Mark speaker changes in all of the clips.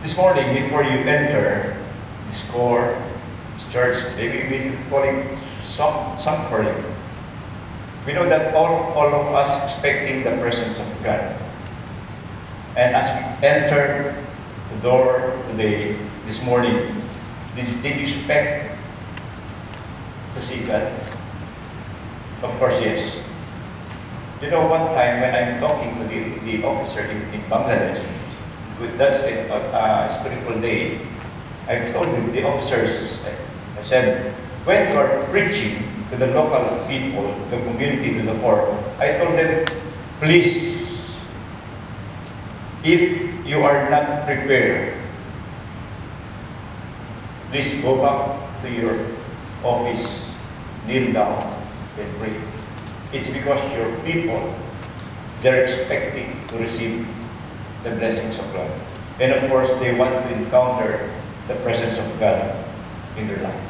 Speaker 1: This morning, before you enter this core, this church, maybe we call it sanctuary. We know that all of us expecting the presence of God. And as we enter the door today, this morning, did you expect to see God? Of course, yes. You know, one time when I'm talking to the officer in Bangladesh, that's a spiritual day, I've told the officers, I said, when you are preaching to the local people, the community, to the poor, I told them, please, if you are not prepared, please go back to your office, kneel down, and pray. It's because your people, they're expecting to receive the blessings of God. And of course, they want to encounter the presence of God in their life.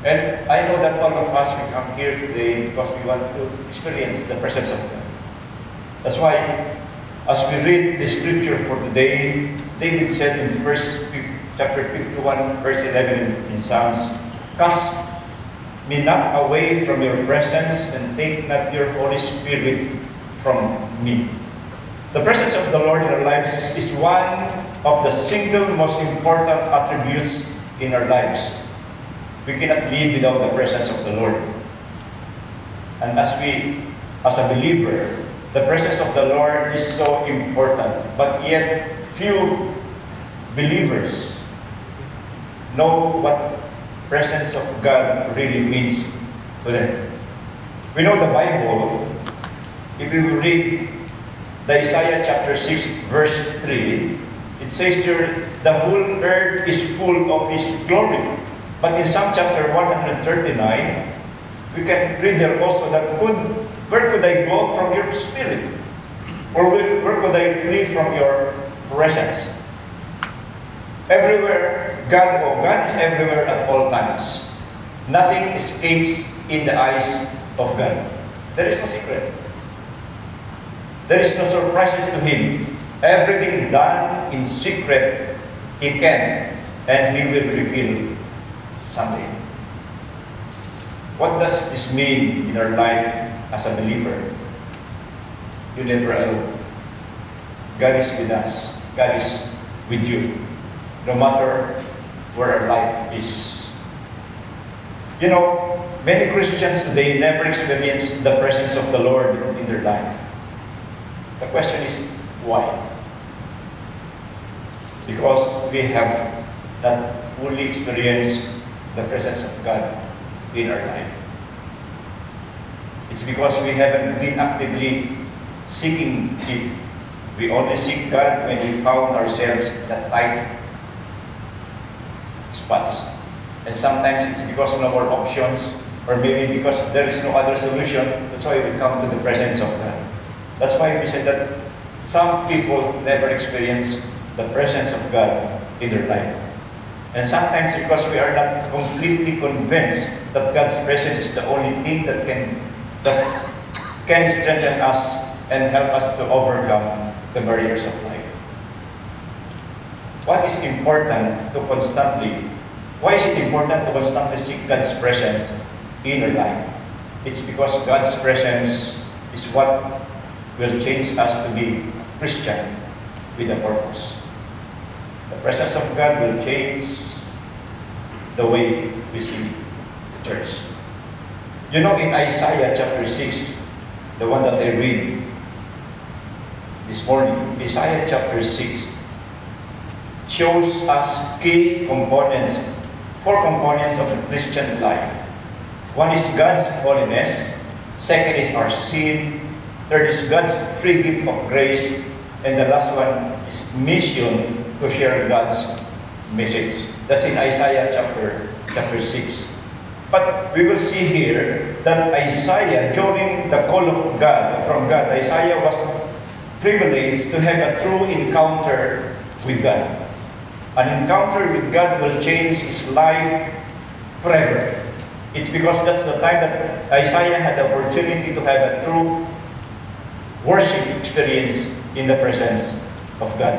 Speaker 1: And I know that all of us, we come here today because we want to experience the presence of God. That's why, as we read the scripture for today, David said in chapter 51, verse 11 in Psalms, "Cast me not away from your presence, and take not your Holy Spirit from me." The presence of the Lord in our lives is one of the single most important attributes in our lives. We cannot live without the presence of the Lord. And as a believer, the presence of the Lord is so important, but yet few believers know what presence of God really means to them. We know the Bible, if we read the Isaiah chapter 6, verse 3, it says here, the whole earth is full of His glory. But in Psalm chapter 139, we can read there also that where could I go from your spirit? Or where could I flee from your presence? Everywhere, God is everywhere at all times. Nothing escapes in the eyes of God. There is no secret. There is no surprises to Him. Everything done in secret, He can, and He will reveal someday. What does this mean in our life as a believer? You're never alone. God is with us. God is with you, no matter where our life is. You know, many Christians today never experience the presence of the Lord in their life. The question is, why? Because we have not fully experienced the presence of God in our life. It's because we haven't been actively seeking it. We only seek God when we found ourselves in the tight spots. And sometimes it's because no more options, or maybe because there is no other solution. That's why we come to the presence of God. That's why we say that some people never experience the presence of God in their life. And sometimes because we are not completely convinced that God's presence is the only thing that can strengthen us and help us to overcome the barriers of life. Why is it important to constantly seek God's presence in our life? It's because God's presence is what will change us to be Christian with a purpose. The presence of God will change the way we see the church. You know, in Isaiah chapter 6, the one that I read this morning, Isaiah chapter 6 shows us key components, 4 components of the Christian life. One is God's holiness, second is our sin, third is God's free gift of grace, and the last one is mission to share God's message. That's in Isaiah chapter 6. But we will see here that Isaiah, during the call of God, from God, Isaiah was privileged to have a true encounter with God. An encounter with God will change his life forever. It's because that's the time that Isaiah had the opportunity to have a true worship experience in the presence of God.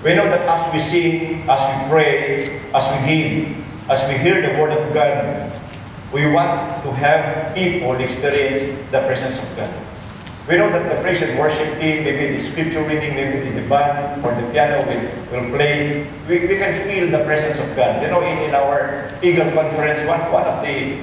Speaker 1: We know that as we sing, as we pray, as we give, as we hear the Word of God, we want to have people experience the presence of God. We know that the praise and worship team, maybe the scripture reading, maybe the band or the piano will play. We can feel the presence of God. You know, in our Eagle Conference, one of the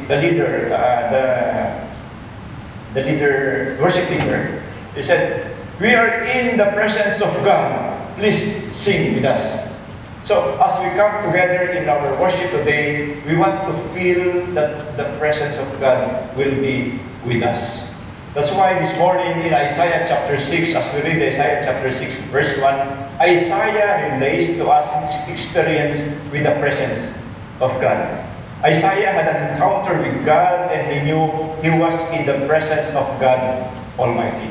Speaker 1: leader, worship leader, he said, "We are in the presence of God. Please sing with us." So as we come together in our worship today, we want to feel that the presence of God will be with us. That's why this morning in Isaiah chapter 6, as we read Isaiah chapter 6, verse 1, Isaiah relates to us his experience with the presence of God. Isaiah had an encounter with God and he knew he was in the presence of God Almighty.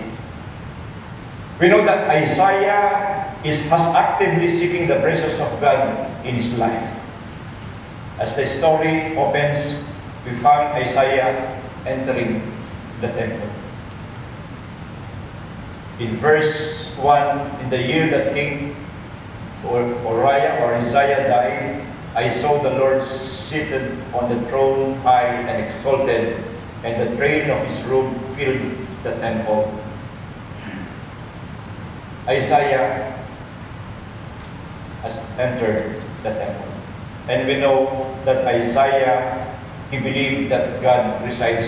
Speaker 1: We know that Isaiah has actively seeking the presence of God in his life. As the story opens, we find Isaiah entering the temple. In verse 1, in the year that King Uzziah died, I saw the Lord seated on the throne high and exalted, and the train of his robe filled the temple. Isaiah has entered the temple. And we know that Isaiah, he believed that God resides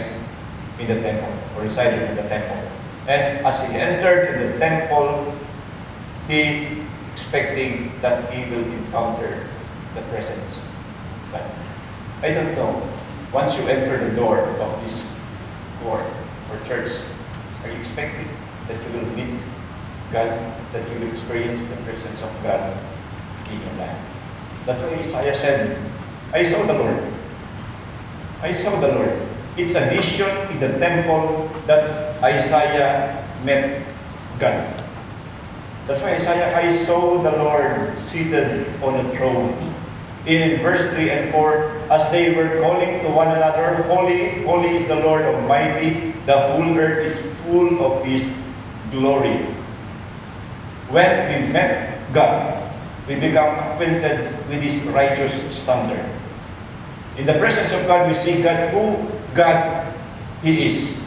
Speaker 1: in the temple, or resided in the temple. And as he entered in the temple, he expecting that he will encounter the presence of God. I don't know, once you enter the door of this court or church, are you expecting that you will meet God, that you will experience the presence of God in your life? That's why Isaiah said, I saw the Lord. I saw the Lord. It's a vision in the temple that Isaiah met God. That's why Isaiah, I saw the Lord seated on a throne. In verse 3 and 4, as they were calling to one another, Holy, holy is the Lord Almighty, the whole earth is full of His glory. When we met God, we become acquainted with His righteous standard. In the presence of God, we see God, who God He is.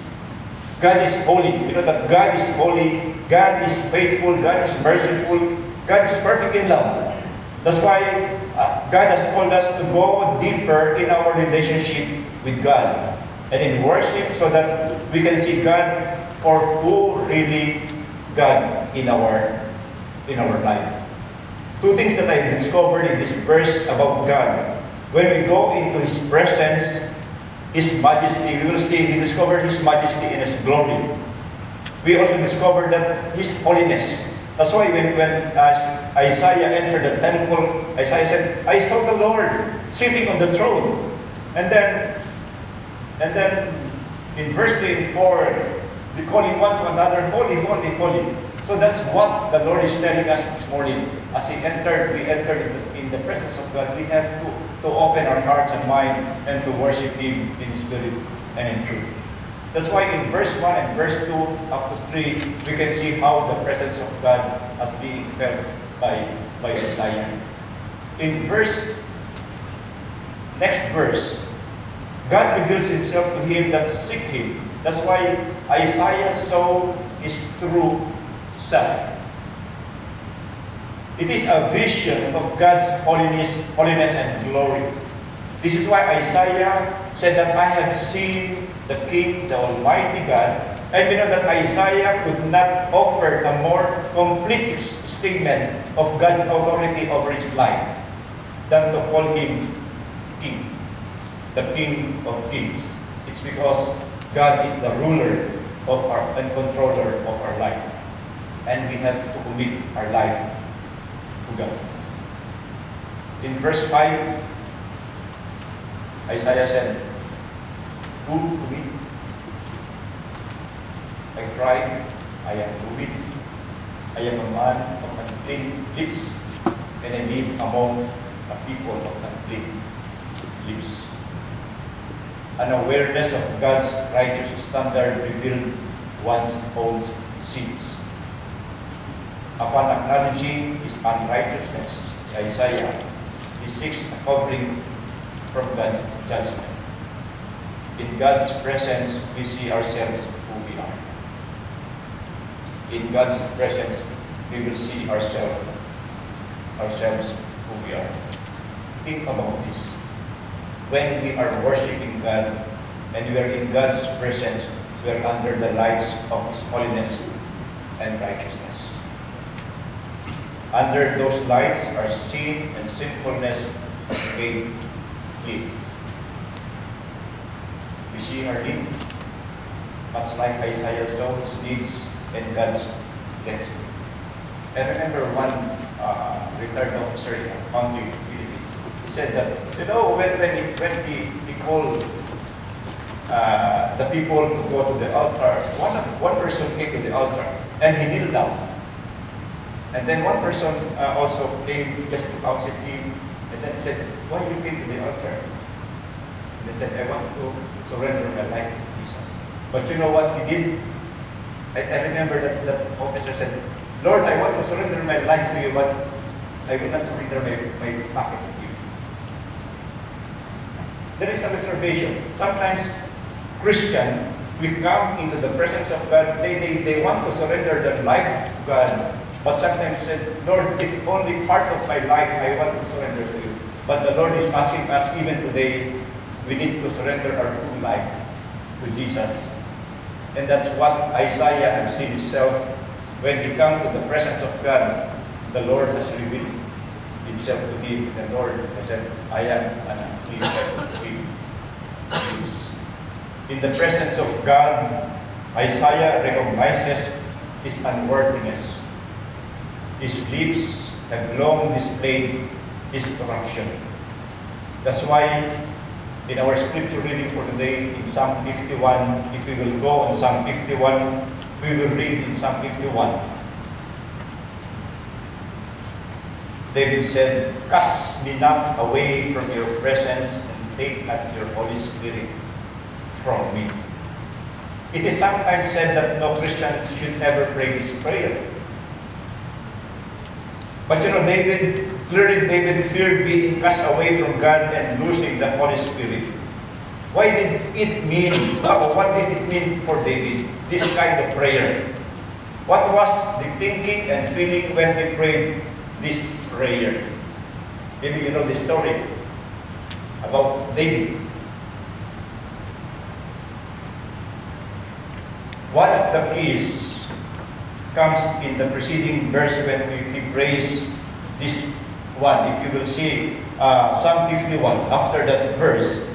Speaker 1: God is holy. You know that God is holy, God is faithful, God is merciful, God is perfect in love. That's why God has called us to go deeper in our relationship with God and in worship so that we can see God for who really God in our life. Two things that I've discovered in this verse about God. When we go into His presence, His majesty, we will see, we discover His majesty in His glory. We also discover that His holiness. That's why when Isaiah entered the temple, Isaiah said, I saw the Lord sitting on the throne. And then in verse 3 and 4, they call Him one to another, holy, holy, holy. So that's what the Lord is telling us this morning. As we entered in the presence of God, we have to open our hearts and mind and to worship Him in spirit and in truth. That's why in verse 1 and verse 2, up to 3, we can see how the presence of God is being felt by Isaiah. In next verse, God reveals Himself to him that seek Him. That's why Isaiah saw His true self. It is a vision of God's holiness and glory. This is why Isaiah said that I have seen the King, the Almighty God. And we know that Isaiah could not offer a more complete statement of God's authority over his life than to call Him King, the King of Kings. It's because God is the ruler of and controller of our life. And we have to commit our life to God. In verse 5, Isaiah said, who to me? I cried, I am weak. I am a man of unclean lips, and I live among a people of unclean lips. An awareness of God's righteous standard revealed one's own sins. Upon acknowledging his unrighteousness, Isaiah, he seeks a covering from God's judgment. In God's presence, we see ourselves who we are. In God's presence, we will see ourselves who we are. Think about this. When we are worshiping God and we are in God's presence, we are under the lights of His holiness and righteousness. Under those lights, our sin and sinfulness is made clean. We see our need, much like Isaiah saw his needs and God's blessing. I remember one retired officer in a country, Philippines. He said that, you know, when he called the people to go to the altar, one person came to the altar and he kneeled down. And then one person also came just to counsel him, and then he said, why you came to the altar? And he said, I want to surrender my life to Jesus. But you know what he did? I remember that officer said, Lord, I want to surrender my life to you, but I will not surrender my pocket to you. There is a reservation. Sometimes Christian, we come into the presence of God, they want to surrender their life to God, but sometimes said, Lord, it's only part of my life I want to surrender to you. But the Lord is asking us even today, we need to surrender our whole life to Jesus. And that's what Isaiah had seen himself. When he came to the presence of God, the Lord has revealed himself to him. The Lord has said, I am an unclean means. In the presence of God, Isaiah recognizes his unworthiness. His lips have long displayed his corruption. That's why in our scripture reading for today, in Psalm 51, if we will go on Psalm 51, we will read in Psalm 51. David said, cast me not away from your presence and take not your Holy Spirit from me. It is sometimes said that no Christian should ever pray this prayer. But you know, David feared being cast away from God and losing the Holy Spirit. What did it mean for David, this kind of prayer? What was the thinking and feeling when he prayed this prayer? Maybe you know the story about David. One of the keys comes in the preceding verse when we praise this one. If you will see Psalm 51, after that verse,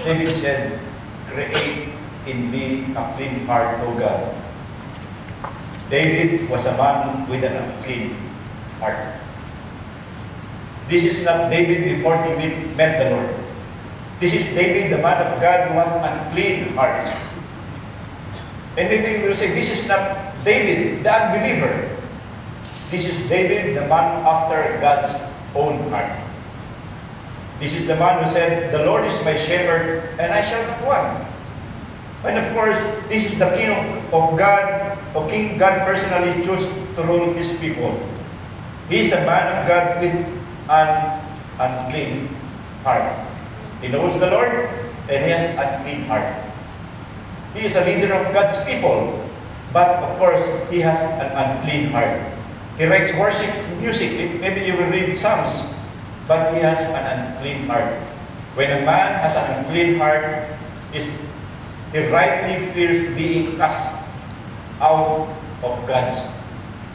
Speaker 1: David said, create in me a clean heart, O God. David was a man with an unclean heart. This is not David before he met the Lord. This is David, the man of God, who has an unclean heart. And maybe we will say, this is not David, the unbeliever. This is David, the man after God's own heart. This is the man who said, the Lord is my shepherd, and I shall not want. And of course, this is the King of God, or King God personally chose to rule His people. He is a man of God with an unclean heart. He knows the Lord, and he has an unclean heart. He is a leader of God's people, but of course, he has an unclean heart. He writes worship music. Maybe you will read Psalms, but he has an unclean heart. When a man has an unclean heart, he rightly fears being cast out of God's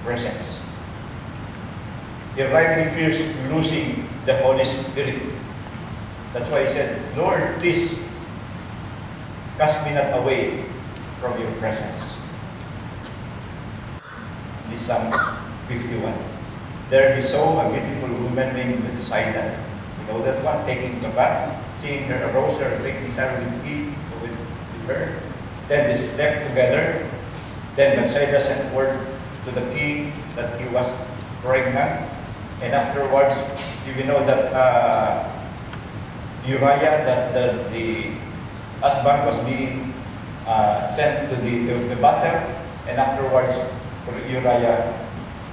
Speaker 1: presence. He rightly fears losing the Holy Spirit. That's why he said, Lord, please, cast me not away from your presence. This Psalm 51. There he saw a beautiful woman named Bethsaida. You know that one, taking the bath, seeing her arose her great desire with her. Then they slept together. Then Bethsaida sent word to the king that he was pregnant. And afterwards, we know that Uriah, the husband, was being sent to the battle, and afterwards Uriah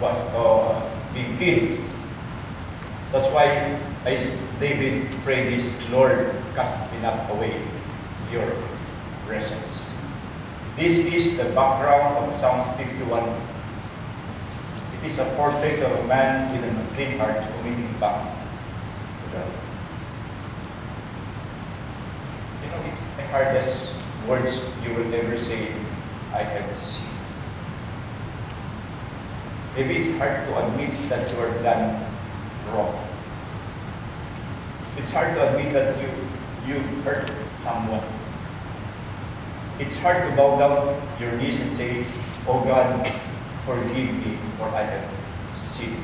Speaker 1: was being killed. That's why David prayed this, Lord, cast me not away your presence. This is the background of Psalms 51. It is a portrait of a man with a clean heart committing back to God. You know, it's the hardest words you will ever say, I have sinned. Maybe it's hard to admit that you are done wrong. It's hard to admit that you hurt someone. It's hard to bow down your knees and say, oh God, forgive me, for I have sinned.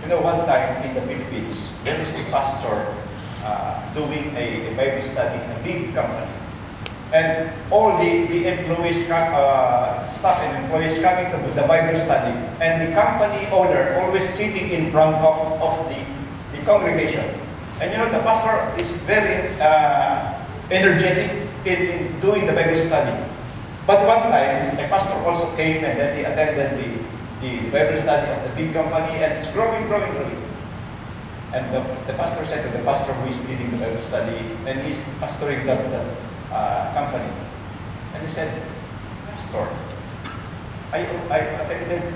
Speaker 1: You know, one time in the Philippines, there was a pastor doing a Bible study in a big company. And all the employees, staff and employees coming to the Bible study, and the company owner always sitting in front of the congregation. And you know, the pastor is very energetic in doing the Bible study. But one time, a pastor also came and then he attended the Bible study of the big company, and it's growing. And the pastor said to the pastor who is leading the Bible study, and he's pastoring that company. And he said, Pastor, I attended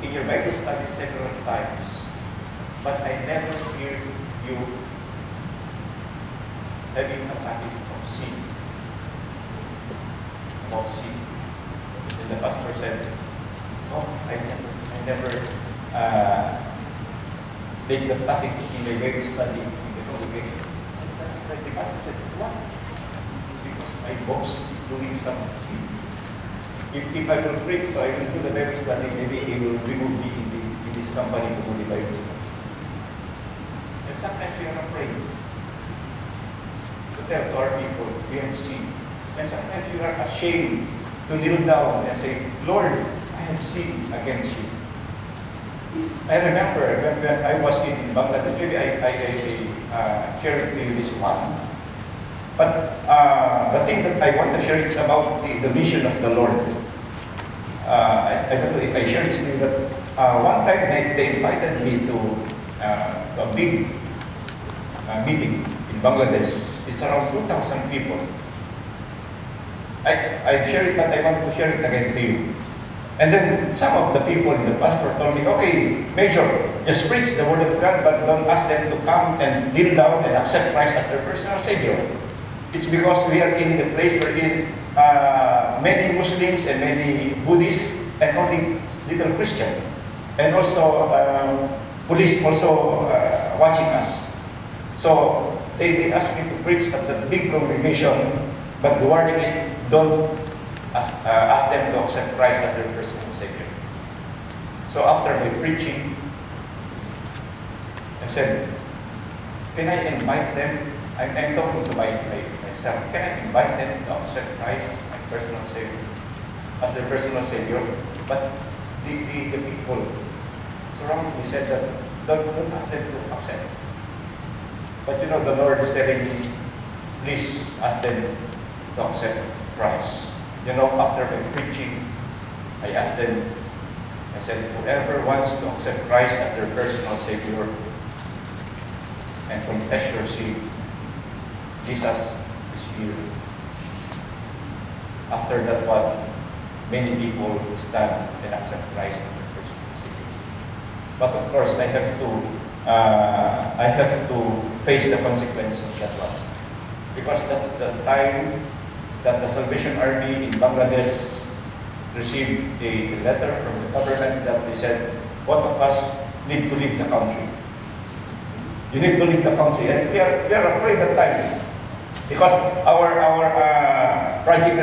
Speaker 1: in your Bible study several times, but I never hear you having a topic of sin. About sin. And the pastor said, oh, I never make the topic in the Bible study in the congregation. And the pastor said, what? It's because my boss is doing some sin. If I will preach, so I will do the Bible study, maybe he will remove me in this company to do the Bible study. And sometimes we are afraid to tell to our people, we have sinned. And sometimes we are ashamed to kneel down and say, Lord, I have sinned against you. I remember when I was in Bangladesh, maybe I shared to you this one. But the thing that I want to share is about the mission of the Lord. I don't know if I shared this to you, but one time they invited me to a big meeting in Bangladesh. It's around 2,000 people. I shared it, but I want to share it again to you. And then some of the people in the pastor told me, okay, Major, just preach the word of God, but don't ask them to come and kneel down and accept Christ as their personal Savior. It's because we are in the place wherein many Muslims and many Buddhists and only little Christian. And also police also watching us. So they asked me to preach at the big congregation, but the warning is don't ask them to accept Christ as their personal Savior. So after my preaching, I said, can I invite them? I'm talking to myself. Can I invite them to accept Christ as my personal Savior, as their personal Savior? But the people surrounding me said that don't ask them to accept. But you know, the Lord is telling me, please ask them to accept Christ. You know, after my preaching, I asked them, I said, whoever wants to accept Christ as their personal Savior and confess your sin, Jesus is here. After that one, many people stand and accept Christ as their personal Savior. But of course, I have to face the consequence of that one. Because that's the time that the Salvation Army in Bangladesh received a letter from the government that they said, both of us need to leave the country. You need to leave the country. And we are afraid that time. Because our project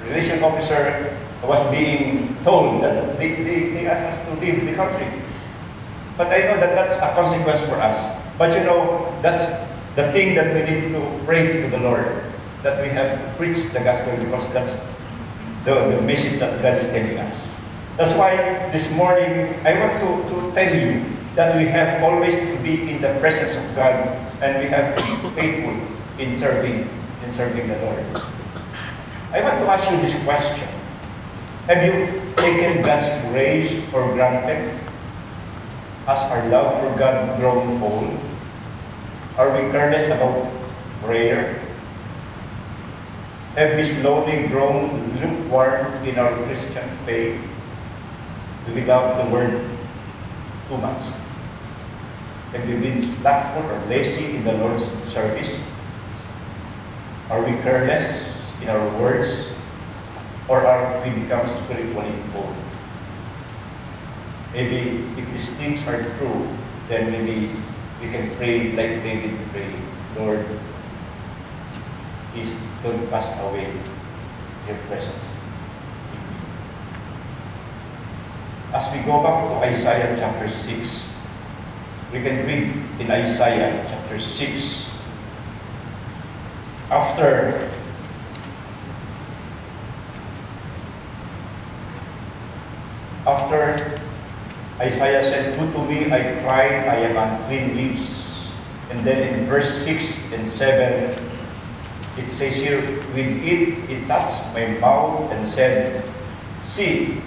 Speaker 1: relation officer was being told that they asked us to leave the country. But I know that that's a consequence for us. But you know, that's the thing that we need to pray to the Lord, that we have to preach the gospel, because that's the message that God is telling us. That's why this morning I want to tell you that we have always to be in the presence of God, and we have to be faithful in serving the Lord. I want to ask you this question. Have you taken God's grace for granted? Has our love for God grown cold? Are we careless about prayer? Have we slowly grown lukewarm in our Christian faith? Do we love the Word too much? Have we been slothful or lazy in the Lord's service? Are we careless in our words? Or are we become spiritually cold? Maybe if these things are true, then maybe we can pray like David prayed. Lord, please don't pass away your presence in me. As we go back to Isaiah chapter 6, we can read in Isaiah chapter 6, after Isaiah said, "Who to me I cried, I am unclean lips." And then in verse 6 and 7, it says here, "With it, he touched my mouth and said, See,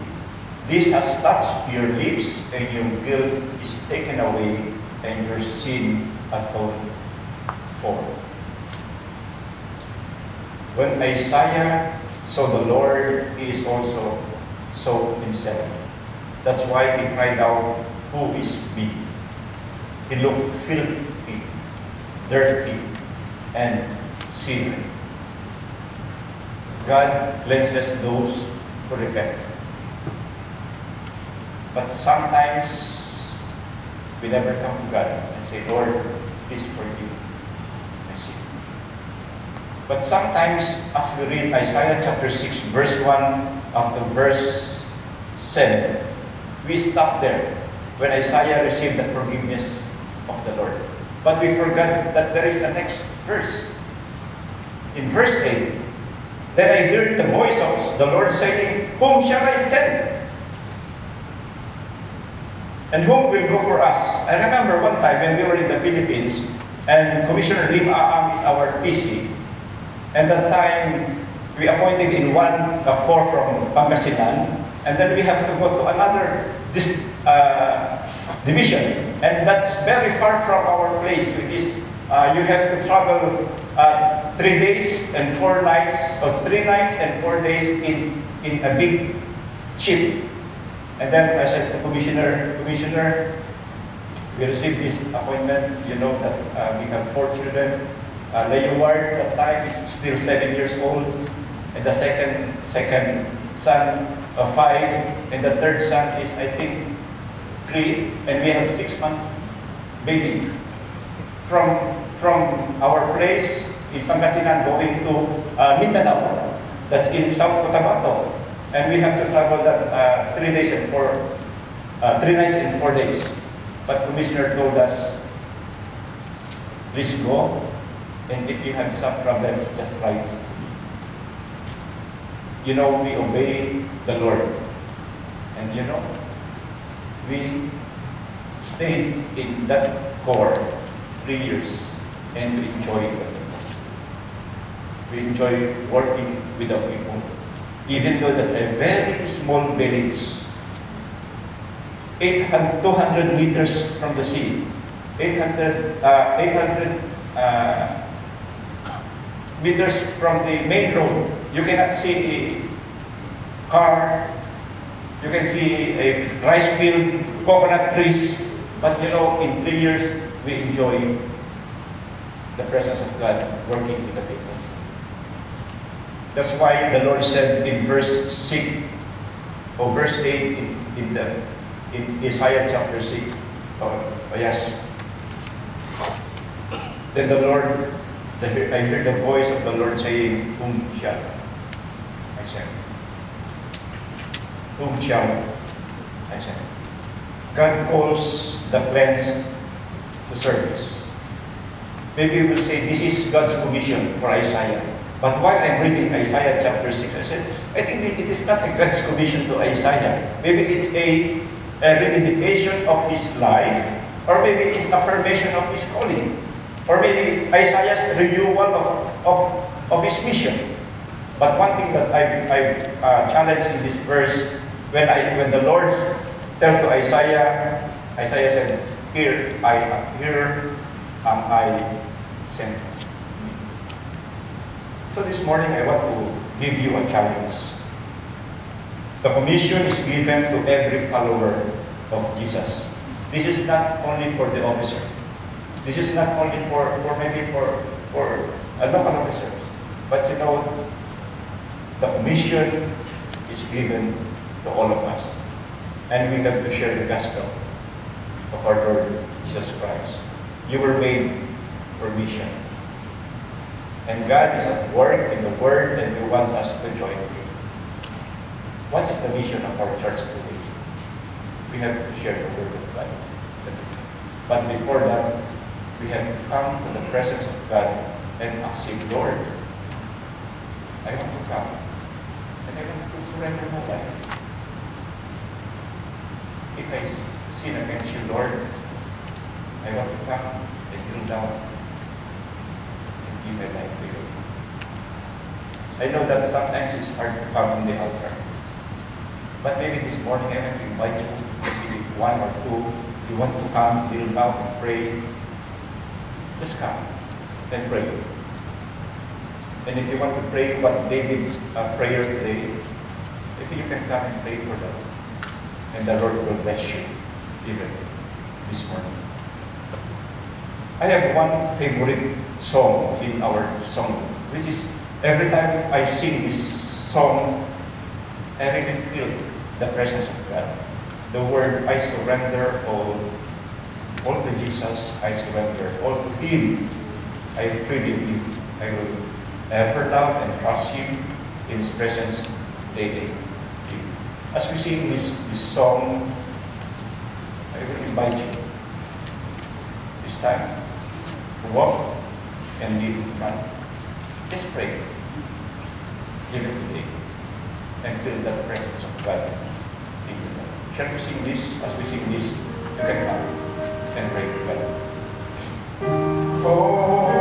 Speaker 1: this has touched your lips, and your guilt is taken away, and your sin atoned for." When Isaiah saw the Lord, he is also saw himself. That's why he cried out, "Who is me?" He looked filthy, dirty, and sinner. God cleanses those who repent. But sometimes we never come to God and say, "Lord, please forgive my sin." But sometimes, as we read Isaiah chapter 6, verse 1 after verse 7, we stop there when Isaiah received the forgiveness of the Lord. But we forgot that there is a next verse. In verse 8, "Then I heard the voice of the Lord saying, Whom shall I send? And whom will go for us?" I remember one time when we were in the Philippines, and Commissioner Lim Aam is our TC. And that time, we appointed in one corps from Pangasinan, and then we have to go to another division. And that's very far from our place, which is you have to travel 3 days and 4 nights, or 3 nights and 4 days in a big ship. And then I said to Commissioner, we received this appointment. You know that we have 4 children. Leeward at that time is still 7 years old, and the second son 5, and the third son is, I think, 3, and we have 6 months baby. From our place in Pangasinan going to Mindanao, that's in South Cotabato, and we have to travel that 3 days and 3 nights and 4 days. But Commissioner told us, "Please go, and if you have some problem, just write to me." You know, we obey the Lord. And you know, we stayed in that corps 3 years, and we enjoyed it. We enjoy working with the people. Even though that's a very small village, 200 meters from the sea, 800 meters from the main road. You cannot see a car, you can see a rice field, coconut trees, but you know, in 3 years, we enjoy the presence of God working with the people. That's why the Lord said in verse 6, or verse 8 in Isaiah chapter 6, yes. Then the Lord, I heard the voice of the Lord saying, "Whom shall I send? Whom shall I send?" God calls the cleansed to service. Maybe we will say, this is God's commission for Isaiah. But while I'm reading Isaiah chapter 6, I said, I think it is not a God's commission to Isaiah. Maybe it's a rededication of his life, or maybe it's affirmation of his calling, or maybe Isaiah's renewal of his mission. But one thing that I've challenged in this verse, when the Lord tell to Isaiah, Isaiah said, here am I sent. So this morning I want to give you a challenge. The commission is given to every follower of Jesus. This is not only for the officer. This is not only for a local officer. But you know, the commission is given to all of us. And we have to share the gospel of our Lord Jesus Christ. You were made for mission. And God is at work in the Word, and He wants us to join Him. What is the mission of our church today? We have to share the Word of God. But before that, we have to come to the presence of God and ask Him, Lord, I want to come. And I want to surrender my life. If I sin against you, Lord, I want to come and kneel down and give my life to you. I know that sometimes it's hard to come in the altar. But maybe this morning I want to invite you, maybe one or two, you want to come, kneel down and pray, just come and pray. And if you want to pray what David's prayer today, maybe you can come and pray for them. And the Lord will bless you even this morning. I have one favorite song in our song, which is every time I sing this song, I really feel the presence of God. The word, I surrender all to Jesus, I surrender all to Him. I freely give. I will ever love and trust Him in His presence daily. As we sing this song, I will invite you this time to walk and live in front. Just pray. Even today. And feel that presence of God in your life. Shall we sing this? As we sing this, you can come and pray to God. Oh.